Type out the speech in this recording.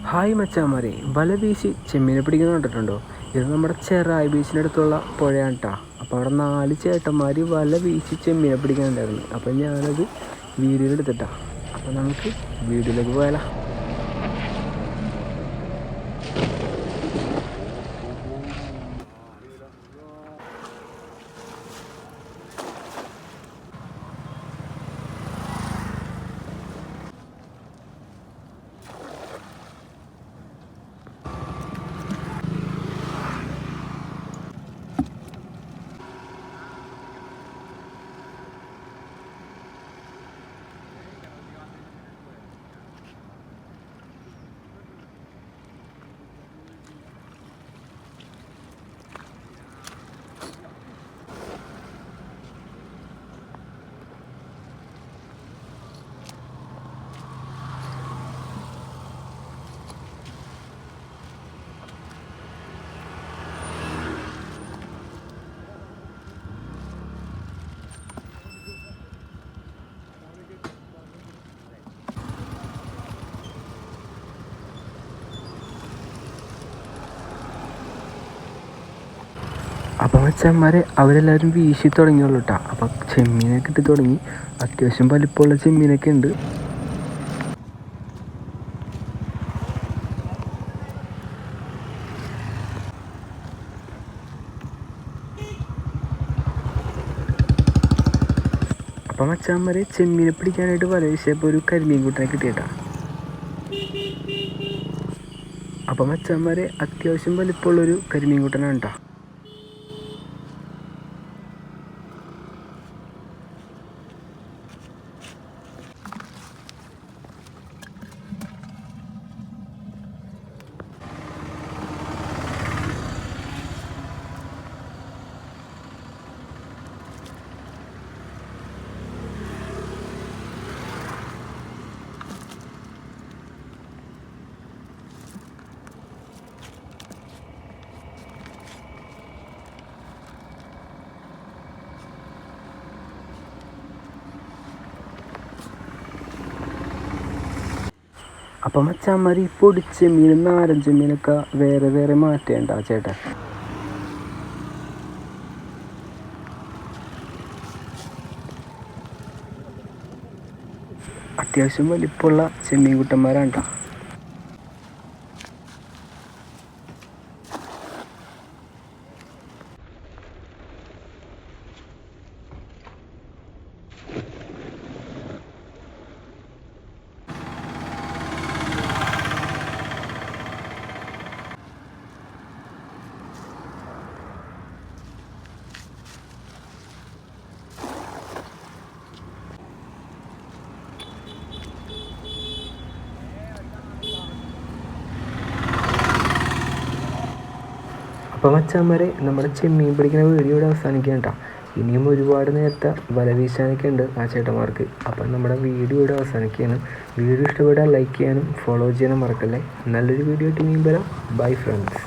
Hi മച്ചാമാരെ, വല വീശി ചെമ്മീനെ പിടിക്കുന്ന കണ്ടിട്ടുണ്ടോ? ഇത് നമ്മുടെ ചെറായി ബീച്ചിനടുത്തുള്ള പുഴയാണ് കേട്ടോ. അപ്പോൾ അവിടെ 4 ചേട്ടന്മാർ വല വീശി ചെമ്മീനെ പിടിക്കാനുണ്ടായിരുന്നു. അപ്പോൾ ഞാനത് വീഡിയോയിൽ എടുത്തിട്ടാണ്. അപ്പോൾ നമുക്ക് വീഡിയോയിലേക്ക് പോയാലോ. അപ്പോൾ മച്ചാന്മാരെ അവരെല്ലാവരും വീശി തുടങ്ങിയുള്ളൂ കേട്ടോ. അപ്പോൾ ചെമ്മീനൊക്കെ കിട്ടി തുടങ്ങി. അത്യാവശ്യം വലിപ്പമുള്ള ചെമ്മീനൊക്കെ ഉണ്ട്. അപ്പോൾ മച്ചാന്മാരെ ചെമ്മീനെ പിടിക്കാനായിട്ട് വല വീശിയപ്പോൾ ഒരു കരിമീൻ കൂട്ടിനെ കിട്ടിയിട്ടാ. അപ്പോൾ മച്ചാന്മാരെ അത്യാവശ്യം വലിപ്പമുള്ളൊരു കരിമീൻ കൂട്ടനാണ് കേട്ടോ. അപ്പം മച്ചാന്മാർ ഈ പൊടിച്ച മീൻ നാരഞ്ച മീനൊക്കെ വേറെ വേറെ മാറ്റേണ്ട ചേട്ടാ. അത്യാവശ്യം വലിപ്പമുള്ള ചെമ്മീൻ കുട്ടന്മാരാണ് കേട്ടോ. അപ്പോൾ മച്ചാന്മാരെ നമ്മുടെ ചെമ്മീൻ പിടിക്കുന്ന വീഡിയോ ഇവിടെ അവസാനിക്കുകയാണ് കേട്ടോ. ഇനിയും ഒരുപാട് നേരത്തെ വല വീശാനൊക്കെ ഉണ്ട് ആ ചേട്ടന്മാർക്ക്. അപ്പം നമ്മുടെ വീഡിയോ ഇവിടെ അവസാനിക്കുകയാണ്. വീഡിയോ ഇഷ്ടപ്പെട്ടാൽ ലൈക്ക് ചെയ്യാനും ഫോളോ ചെയ്യാനും മറക്കല്ലേ. നല്ലൊരു വീഡിയോ ആയിട്ട് ഇനിയും വരാം. Bye friends.